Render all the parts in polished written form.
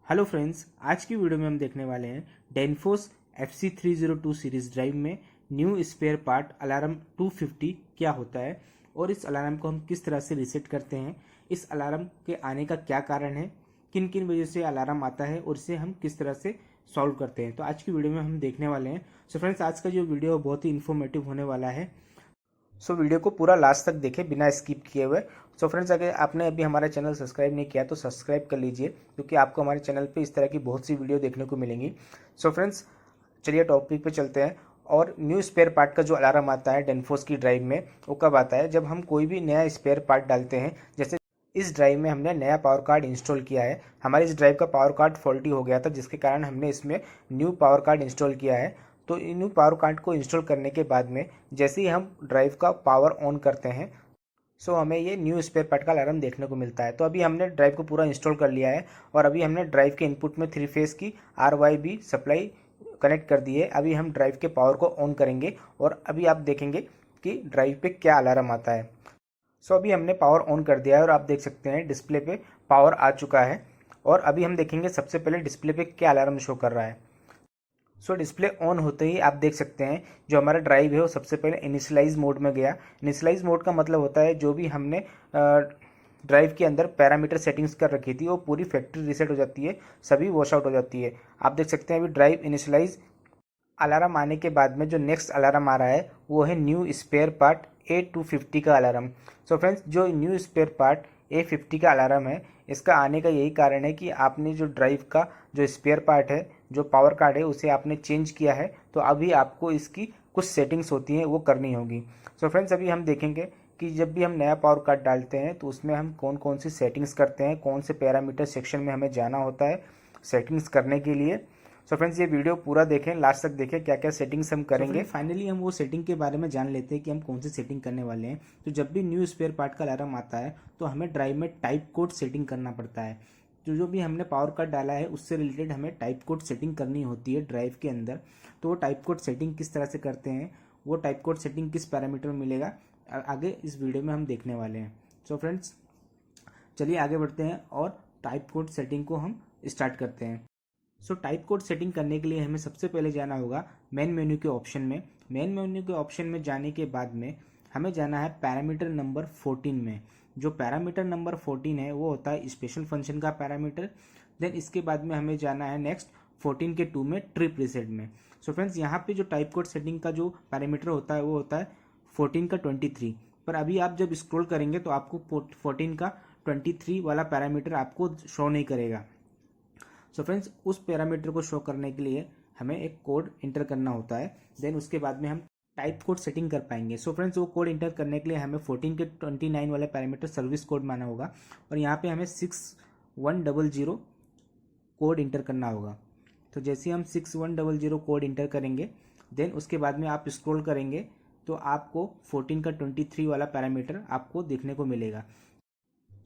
Hello friends, आज की video में हम देखने वाले हैं डेनफोस FC302 सीरीज ड्राइव में न्यू स्पेयर पार्ट अलार्म 250 क्या होता है और इस अलार्म को हम किस तरह से रीसेट करते हैं। इस अलार्म के आने का क्या कारण है, किन किन वजह से अलार्म आता है और इसे हम किस तरह से सॉल्व करते हैं, तो आज की वीडियो में हम देखने वाले हैं। सो फ्रेंड्स, आज का जो वीडियो बहुत ही इन्फॉर्मेटिव होने वाला है। सो वीडियो को पूरा लास्ट तक देखें बिना स्किप किए हुए। सो फ्रेंड्स, अगर आपने अभी हमारा चैनल सब्सक्राइब नहीं किया तो सब्सक्राइब कर लीजिए, क्योंकि आपको हमारे चैनल पे इस तरह की बहुत सी वीडियो देखने को मिलेंगी। सो फ्रेंड्स, चलिए टॉपिक पे चलते हैं। और न्यू स्पेयर पार्ट का जो अलार्म आता है डेनफोस की ड्राइव में, वो कब आता है? जब हम कोई भी नया स्पेयर पार्ट डालते हैं। जैसे इस ड्राइव में हमने नया पावर कार्ड इंस्टॉल किया है, हमारे इस ड्राइव का पावर कार्ड फॉल्टी हो गया था, जिसके कारण हमने इसमें न्यू पावर कार्ड इंस्टॉल किया है। तो न्यू पावर कार्ड को इंस्टॉल करने के बाद में जैसे ही हम ड्राइव का पावर ऑन करते हैं, सो हमें ये न्यू स्पेयर पार्ट का अलार्म देखने को मिलता है। तो अभी हमने ड्राइव को पूरा इंस्टॉल कर लिया है और अभी हमने ड्राइव के इनपुट में 3 फेस की RYB सप्लाई कनेक्ट कर दी है। अभी हम ड्राइव के पावर को ऑन करेंगे और अभी आप देखेंगे कि ड्राइव पे क्या अलार्म आता है। सो अभी हमने पावर ऑन कर दिया है और आप देख सकते हैं डिस्प्ले पे पावर आ चुका है। और अभी हम देखेंगे सबसे पहले डिस्प्ले पे क्या अलार्म शो कर रहा है। सो डिस्प्ले ऑन होते ही आप देख सकते हैं जो हमारा ड्राइव है वो सबसे पहले इनिशियलाइज मोड में गया। इनिशियलाइज मोड का मतलब होता है जो भी हमने ड्राइव के अंदर पैरामीटर सेटिंग्स कर रखी थी वो पूरी फैक्ट्री रीसेट हो जाती है, सभी वॉश आउट हो जाती है। आप देख सकते हैं अभी ड्राइव इनिशियलाइज अलार्म आने के बाद में जो नेक्स्ट अलार्म आ रहा है वो है न्यू स्पेयर पार्ट A250 का अलार्म। सो फ्रेंड्स, जो न्यू स्पेयर पार्ट A50 का अलार्म है, इसका आने का यही कारण है कि आपने जो ड्राइव का जो स्पेयर पार्ट है, जो पावर कार्ड है, उसे आपने चेंज किया है। तो अभी आपको इसकी कुछ सेटिंग्स होती हैं वो करनी होगी। सो फ्रेंड्स, अभी हम देखेंगे कि जब भी हम नया पावर कार्ड डालते हैं तो उसमें हम कौन कौन सी सेटिंग्स करते हैं, कौन से पैरामीटर सेक्शन में हमें जाना होता है सेटिंग्स करने के लिए। सो फ्रेंड्स, ये वीडियो पूरा देखें, लास्ट तक देखें क्या क्या सेटिंग्स हम करेंगे। फाइनली हम वो सेटिंग के बारे में जान लेते हैं कि हम कौन सी सेटिंग करने वाले हैं। तो जब भी न्यू स्पेयर पार्ट का अलार्म आता है तो हमें ड्राइव में टाइप कोड सेटिंग करना पड़ता है। जो भी हमने पावर कार्ड डाला है उससे रिलेटेड हमें टाइप कोड सेटिंग करनी होती है ड्राइव के अंदर। तो वो टाइप कोड सेटिंग किस तरह से करते हैं, वो टाइप कोड सेटिंग किस पैरामीटर में मिलेगा, आगे इस वीडियो में हम देखने वाले हैं। सो फ्रेंड्स, चलिए आगे बढ़ते हैं और टाइप कोड सेटिंग को हम स्टार्ट करते हैं। सो टाइप कोड सेटिंग करने के लिए हमें सबसे पहले जाना होगा मेन मेन्यू के ऑप्शन में। मेन मेन्यू के ऑप्शन में जाने के बाद में हमें जाना है पैरामीटर नंबर 14 में। जो पैरामीटर नंबर 14 है वो होता है स्पेशल फंक्शन का पैरामीटर। देन इसके बाद में हमें जाना है नेक्स्ट 14 के 2 में ट्रिप रीसेट में। सो फ्रेंड्स, यहाँ पे जो टाइप कोड सेटिंग का जो पैरामीटर होता है वो होता है 14 का 23। पर अभी आप जब स्क्रॉल करेंगे तो आपको 14 का 23 वाला पैरामीटर आपको शो नहीं करेगा। सो फ्रेंड्स, उस पैरामीटर को शो करने के लिए हमें एक कोड इंटर करना होता है। देन उसके बाद में हम टाइप कोड सेटिंग कर पाएंगे। सो फ्रेंड्स, वो कोड इंटर करने के लिए हमें 14 के 29 वाले पैरामीटर सर्विस कोड माना होगा और यहाँ पे हमें 6100 कोड इंटर करना होगा। तो जैसे हम 6100 कोड इंटर करेंगे, देन उसके बाद में आप स्क्रॉल करेंगे तो आपको 14 का 23 वाला पैरामीटर आपको देखने को मिलेगा।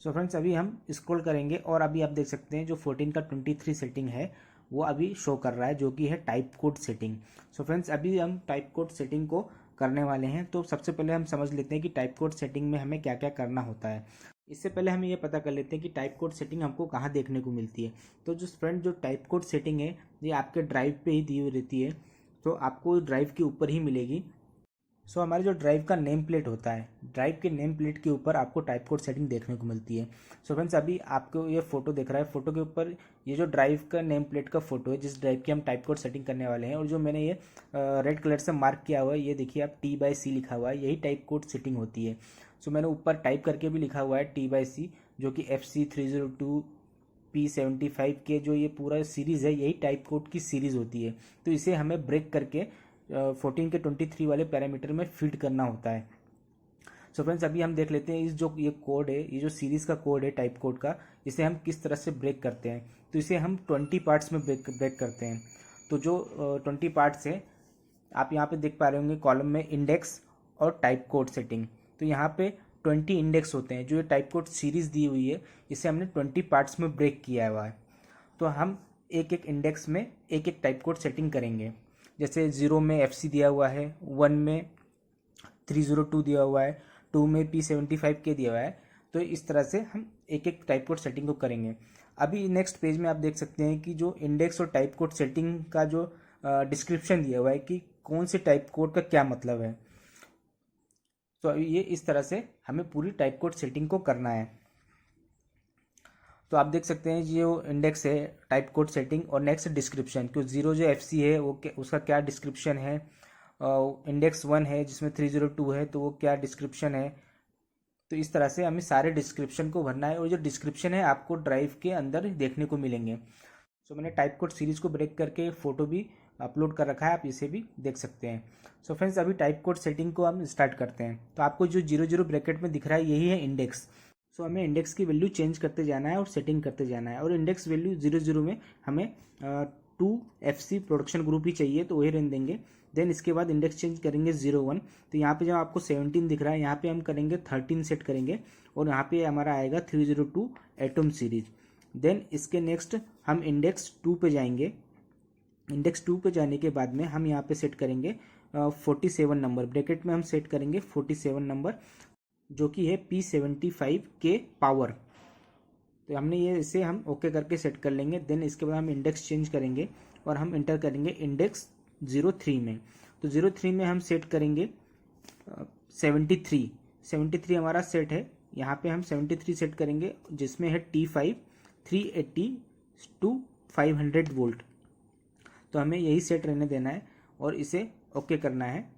सो फ्रेंड्स, अभी हम स्क्रॉल करेंगे और अभी आप देख सकते हैं जो 14 का 23 सेटिंग है वो अभी शो कर रहा है, जो कि है type code setting. So friends, अभी हम टाइप कोड सेटिंग को करने वाले हैं। तो सबसे पहले हम समझ लेते हैं कि टाइप कोड सेटिंग में हमें क्या क्या करना होता है। इससे पहले हम ये पता कर लेते हैं कि टाइप कोड सेटिंग हमको कहाँ देखने को मिलती है। तो जो फ्रेंड जो टाइप कोड सेटिंग है ये आपके ड्राइव पे ही दी हुई रहती है, तो आपको ड्राइव के ऊपर ही मिलेगी। सो हमारे जो ड्राइव का नेम प्लेट होता है, ड्राइव के नेम प्लेट के ऊपर आपको टाइप कोड सेटिंग देखने को मिलती है। सो फ्रेंड्स, अभी आपको ये फोटो दिख रहा है, फोटो के ऊपर ये जो ड्राइव का नेम प्लेट का फोटो है जिस ड्राइव की हम टाइप कोड सेटिंग करने वाले हैं, और जो मैंने ये रेड कलर से मार्क किया हुआ है, ये देखिए आप T/C लिखा हुआ है, यही टाइप कोड सेटिंग होती है। सो मैंने ऊपर टाइप करके भी लिखा हुआ है T/C, जो कि FC302 P75 के जो ये पूरा सीरीज़ है यही टाइप कोड की सीरीज़ होती है। तो इसे हमें ब्रेक करके 14 के 23 वाले पैरामीटर में फीड करना होता है। सो फ्रेंड्स, अभी हम देख लेते हैं इस जो ये कोड है, ये जो सीरीज़ का कोड है टाइप कोड का, इसे हम किस तरह से ब्रेक करते हैं। तो इसे हम 20 पार्ट्स में ब्रेक करते हैं। तो जो 20 पार्ट्स है आप यहाँ पे देख पा रहे होंगे कॉलम में इंडेक्स और टाइप कोड सेटिंग। तो यहाँ पे 20 इंडेक्स होते हैं। जो ये टाइप कोड सीरीज़ दी हुई है इसे हमने 20 पार्ट्स में ब्रेक किया हुआ है। तो हम एक एक इंडेक्स में एक एक टाइप कोड सेटिंग करेंगे। जैसे 0 में FC दिया हुआ है, 1 में 302 दिया हुआ है, 2 में P75 के दिया हुआ है। तो इस तरह से हम एक एक टाइप कोड सेटिंग को करेंगे। अभी नेक्स्ट पेज में आप देख सकते हैं कि जो इंडेक्स और टाइप कोड सेटिंग का जो डिस्क्रिप्शन दिया हुआ है कि कौन से टाइप कोड का क्या मतलब है। तो ये इस तरह से हमें पूरी टाइप कोड सेटिंग को करना है। तो आप देख सकते हैं जो इंडेक्स है, टाइप कोड सेटिंग और नेक्स्ट डिस्क्रिप्शन, क्यों जीरो जो एफ सी है वो उसका क्या डिस्क्रिप्शन है, इंडेक्स 1 है जिसमें 302 है तो वो क्या डिस्क्रिप्शन है। तो इस तरह से हमें सारे डिस्क्रिप्शन को भरना है और जो डिस्क्रिप्शन है आपको ड्राइव के अंदर देखने को मिलेंगे। सो मैंने टाइप कोड सीरीज़ को ब्रेक करके फ़ोटो भी अपलोड कर रखा है, आप इसे भी देख सकते हैं। सो फ्रेंड्स अभी टाइप कोड सेटिंग को हम स्टार्ट करते हैं। तो आपको जो 00 ब्रैकेट में दिख रहा है यही है इंडेक्स। सो हमें इंडेक्स की वैल्यू चेंज करते जाना है और सेटिंग करते जाना है। और इंडेक्स वैल्यू 00 में हमें 2FC प्रोडक्शन ग्रुप ही चाहिए तो वही रहने देंगे। देन इसके बाद इंडेक्स चेंज करेंगे 01। तो यहाँ पे जब आपको 17 दिख रहा है यहाँ पे हम करेंगे 13 सेट करेंगे और यहाँ पे हमारा आएगा 302 एटम सीरीज। देन इसके नेक्स्ट हम इंडेक्स 2 पे जाएंगे। इंडेक्स 2 पे जाने के बाद में हम यहाँ पे सेट करेंगे 47 नंबर, ब्रैकेट में हम सेट करेंगे 47 नंबर जो कि है P75 के पावर। तो हमने ये इसे हम ओके करके सेट कर लेंगे। देन इसके बाद हम इंडेक्स चेंज करेंगे और हम इंटर करेंगे इंडेक्स 03 में। तो 03 में हम सेट करेंगे 73 हमारा सेट है। यहाँ पे हम 73 सेट करेंगे जिसमें है T5 380 टू 500 वोल्ट। तो हमें यही सेट रहने देना है और इसे ओके करना है।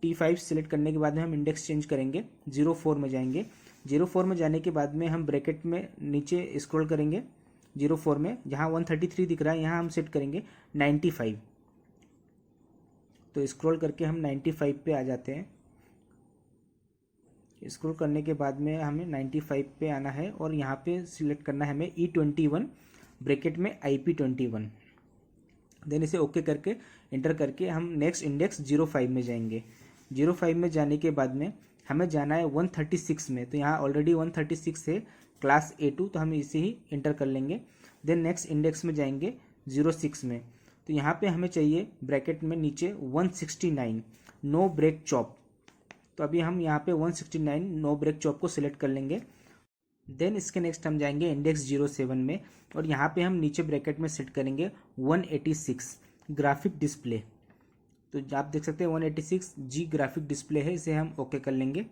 T5 सिलेक्ट करने के बाद में हम इंडेक्स चेंज करेंगे 04 में जाएंगे। 04 में जाने के बाद में हम ब्रैकेट में नीचे स्क्रॉल करेंगे 04 में जहाँ 133 दिख रहा है यहाँ हम सेट करेंगे 95। तो स्क्रॉल करके हम 95 पे आ जाते हैं। स्क्रॉल करने के बाद में हमें 95 पे आना है और यहाँ पे सिलेक्ट करना है हमें E21 ब्रैकेट में IP21। देन इसे ओके करके इंटर करके हम नेक्स्ट इंडेक्स 05 में जाएंगे। 05 में जाने के बाद में हमें जाना है 136 में। तो यहाँ ऑलरेडी 136 है क्लास A2 तो हम इसे ही इंटर कर लेंगे। देन नेक्स्ट इंडेक्स में जाएंगे 06 में। तो यहाँ पे हमें चाहिए ब्रैकेट में नीचे 169 नो ब्रेक चॉप। तो अभी हम यहाँ पे 169 नो ब्रेक चॉप को सिलेक्ट कर लेंगे। देन इसके नेक्स्ट हम जाएंगे इंडेक्स 07 में और यहाँ पे हम नीचे ब्रैकेट में सेट करेंगे 186 ग्राफिक डिस्प्ले। तो आप देख सकते हैं 186G ग्राफिक डिस्प्ले है, इसे हम ओके कर लेंगे।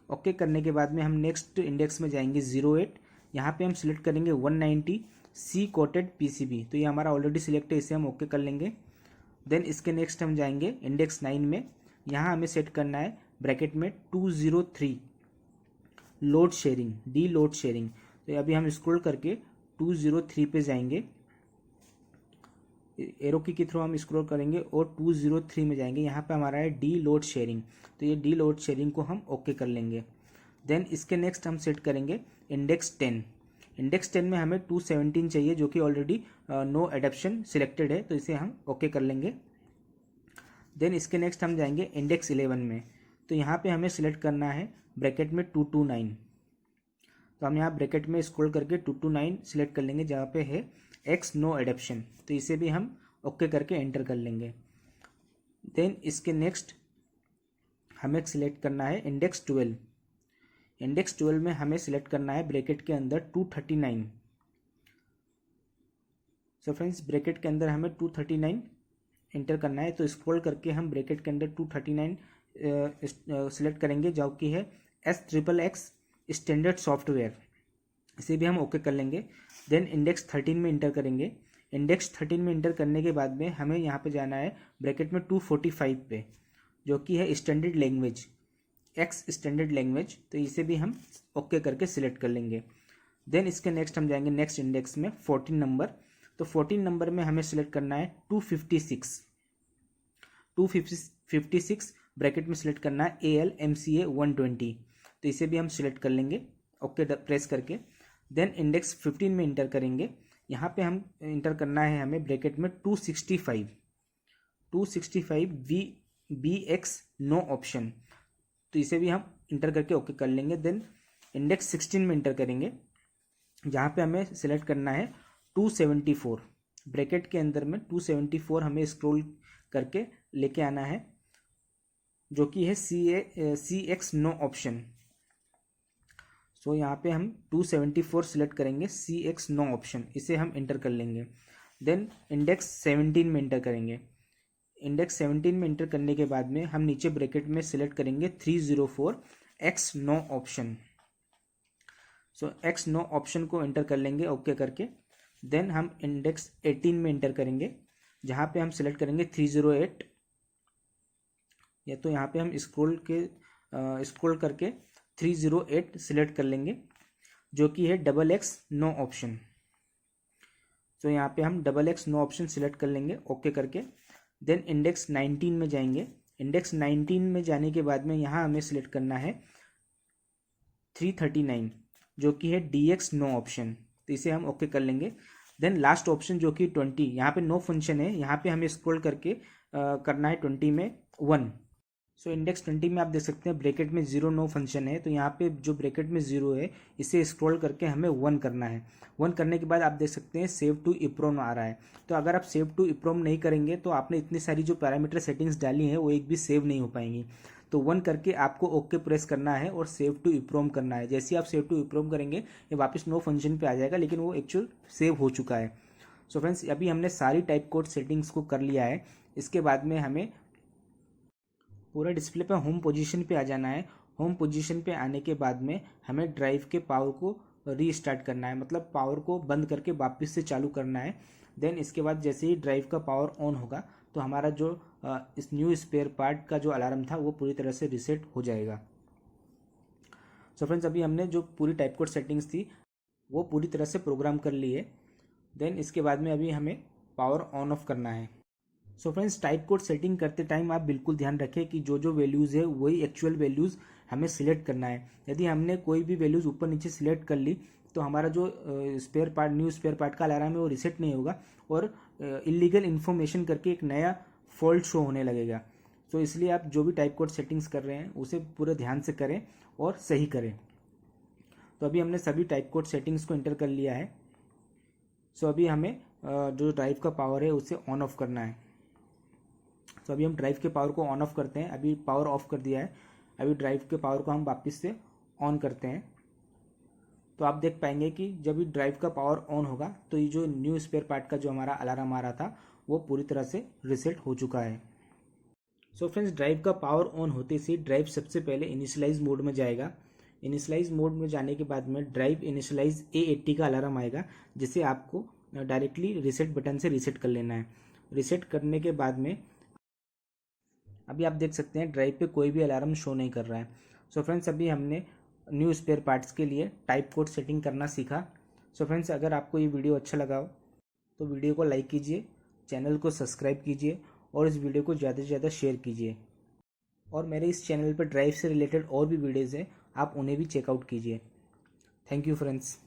ओके करने के बाद में हम नेक्स्ट इंडेक्स में जाएंगे 08। यहाँ पे हम सिलेक्ट करेंगे 190 C कोटेड PCB। तो ये हमारा ऑलरेडी सिलेक्ट है, इसे हम ओके कर लेंगे। देन इसके नेक्स्ट हम जाएंगे इंडेक्स 9 में। यहाँ हमें सेट करना है ब्रैकेट में 203 load sharing D load sharing. तो अभी हम स्क्रॉल करके 203 पे जाएंगे, एरो की के थ्रू हम स्क्रॉल करेंगे और 203 में जाएंगे। यहाँ पे हमारा है डी लोड शेयरिंग। तो ये डी लोड शेयरिंग को हम ओके कर लेंगे। देन इसके नेक्स्ट हम सेट करेंगे इंडेक्स 10। इंडेक्स 10 में हमें 217 चाहिए जो कि ऑलरेडी नो एडेप्शन सिलेक्टेड है तो इसे हम ओके कर लेंगे। देन इसके नेक्स्ट हम जाएंगे इंडेक्स 11 में। तो यहाँ पे हमें सिलेक्ट करना है ब्रैकेट में 229। तो हम यहाँ ब्रैकेट में स्क्रॉल करके 229 सिलेक्ट कर लेंगे जहाँ पे है एक्स नो एडेप्शन। तो इसे भी हम ओके करके एंटर कर लेंगे। देन इसके नेक्स्ट हमें सिलेक्ट करना है इंडेक्स 12। इंडेक्स 12 में हमें सिलेक्ट करना है ब्रैकेट के अंदर 239। सो फ्रेंड्स ब्रैकेट के अंदर हमें 239 इंटर करना है। तो स्क्रॉल करके हम ब्रैकेट के अंदर 239 सिलेक्ट करेंगे जो कि है SXXX स्टैंडर्ड सॉफ्टवेयर, इसे भी हम ओके कर लेंगे। देन इंडेक्स 13 में इंटर करेंगे। इंडेक्स 13 में इंटर करने के बाद में हमें यहाँ पे जाना है ब्रैकेट में 245 पे जो कि है standard language x standard language. तो इसे भी हम ओके करके सिलेक्ट कर लेंगे। देन इसके नेक्स्ट हम जाएंगे नेक्स्ट इंडेक्स में 14 नंबर। तो 14 नंबर में हमें सिलेक्ट करना है 256 ब्रैकेट में सिलेक्ट करना है ALMCA 120। तो इसे भी हम सिलेक्ट कर लेंगे ओके प्रेस करके। देन इंडेक्स 15 में इंटर करेंगे। यहाँ पे हम इंटर करना है हमें ब्रैकेट में 265 BX नो ऑप्शन। तो इसे भी हम इंटर करके ओके कर लेंगे। देन इंडेक्स 16 में इंटर करेंगे जहाँ पे हमें सिलेक्ट करना है 274 ब्रैकेट के अंदर में 274 हमें स्क्रॉल करके लेके आना है जो कि है CX नो ऑप्शन। सो यहाँ पे हम 274 सिलेक्ट करेंगे, CX नो ऑप्शन, इसे हम इंटर कर लेंगे। देन इंडेक्स 17 में इंटर करेंगे। इंडेक्स 17 में इंटर करने के बाद में हम नीचे ब्रैकेट में सिलेक्ट करेंगे 304 X नो ऑप्शन। सो X नो ऑप्शन को इंटर कर लेंगे ओके करके। देन हम इंडेक्स 18 में इंटर करेंगे, जहाँ पे हम सिलेक्ट करेंगे 308, या तो यहाँ पे हम स्क्रॉल करके 308 सिलेक्ट कर लेंगे, जो कि है XX नो ऑप्शन। तो यहाँ पे हम XX नो ऑप्शन सिलेक्ट कर लेंगे ओके करके। देन इंडेक्स 19 में जाएंगे। इंडेक्स 19 में जाने के बाद में यहाँ हमें सिलेक्ट करना है 339, जो कि है DX नो ऑप्शन, तो इसे हम ओके कर लेंगे। देन लास्ट ऑप्शन जो कि 20, यहाँ पे नो फंक्शन है, यहाँ पे हमें स्क्रॉल करके करना है 20 में 1। सो इंडेक्स 20 में आप देख सकते हैं ब्रैकेट में 0 नो फंक्शन है, तो यहाँ पे जो ब्रैकेट में 0 है इसे स्क्रॉल करके हमें 1 करना है। 1 करने के बाद आप देख सकते हैं सेव टू इप्रोम आ रहा है। तो अगर आप सेव टू इप्रोम नहीं करेंगे तो आपने इतनी सारी जो पैरामीटर सेटिंग्स डाली हैं वो एक भी सेव नहीं हो पाएंगी। तो 1 करके आपको ओके प्रेस करना है और सेव टू इप्रोम करना है। जैसे ही आप सेव टू इप्रोम करेंगे ये वापस नो फंक्शन पे आ जाएगा, लेकिन वो एक्चुअल सेव हो चुका है। सो फ्रेंड्स, अभी हमने सारी टाइप कोड सेटिंग्स को कर लिया है। इसके बाद में हमें पूरा डिस्प्ले पे होम पोजीशन पे आ जाना है। होम पोजीशन पे आने के बाद में हमें ड्राइव के पावर को रीस्टार्ट करना है, मतलब पावर को बंद करके वापस से चालू करना है। देन इसके बाद जैसे ही ड्राइव का पावर ऑन होगा तो हमारा जो इस न्यू स्पेयर पार्ट का जो अलार्म था वो पूरी तरह से रीसेट हो जाएगा। सो फ्रेंड्स, अभी हमने जो पूरी टाइप कोड सेटिंग्स थी वो पूरी तरह से प्रोग्राम कर ली है। देन इसके बाद में अभी हमें पावर ऑन ऑफ करना है। So friends, type code setting करते टाइम आप बिल्कुल ध्यान रखें कि जो जो वैल्यूज़ है वही एक्चुअल वैल्यूज़ हमें सिलेक्ट करना है। यदि हमने कोई भी वैल्यूज़ ऊपर नीचे सिलेक्ट कर ली तो हमारा जो spare part new spare part का अलार्म है वो रीसेट नहीं होगा और इलीगल इन्फॉर्मेशन करके एक नया फॉल्ट शो होने लगेगा। तो इसलिए आप जो भी टाइप कोड सेटिंग्स कर रहे हैं उसे पूरे ध्यान से करें और सही करें। तो अभी हमने सभी टाइप कोड सेटिंग्स को एंटर कर लिया है। सो अभी हमें जो ड्राइव का पावर है उसे ऑन ऑफ करना है। तो अभी हम ड्राइव के पावर को ऑन ऑफ करते हैं। अभी पावर ऑफ कर दिया है, अभी ड्राइव के पावर को हम वापस से ऑन करते हैं। तो आप देख पाएंगे कि जब भी ड्राइव का पावर ऑन होगा तो ये जो न्यू स्पेयर पार्ट का जो हमारा अलार्म आ रहा था वो पूरी तरह से रीसेट हो चुका है। सो फ्रेंड्स, ड्राइव का पावर ऑन होते से ड्राइव सबसे पहले इनिशियलाइज मोड में जाएगा। इनिशियलाइज मोड में जाने के बाद में ड्राइव इनिशियलाइज A80 का अलार्म आएगा, जिसे आपको डायरेक्टली रीसेट बटन से रीसेट कर लेना है। रीसेट करने के बाद में अभी आप देख सकते हैं ड्राइव पे कोई भी अलार्म शो नहीं कर रहा है। सो फ्रेंड्स, अभी हमने न्यू स्पेयर पार्ट्स के लिए टाइप कोड सेटिंग करना सीखा। सो फ्रेंड्स, अगर आपको ये वीडियो अच्छा लगा हो तो वीडियो को लाइक कीजिए, चैनल को सब्सक्राइब कीजिए और इस वीडियो को ज़्यादा से ज़्यादा शेयर कीजिए। और मेरे इस चैनल पर ड्राइव से रिलेटेड और भी वीडियोज़ हैं, आप उन्हें भी चेकआउट कीजिए। Thank you friends.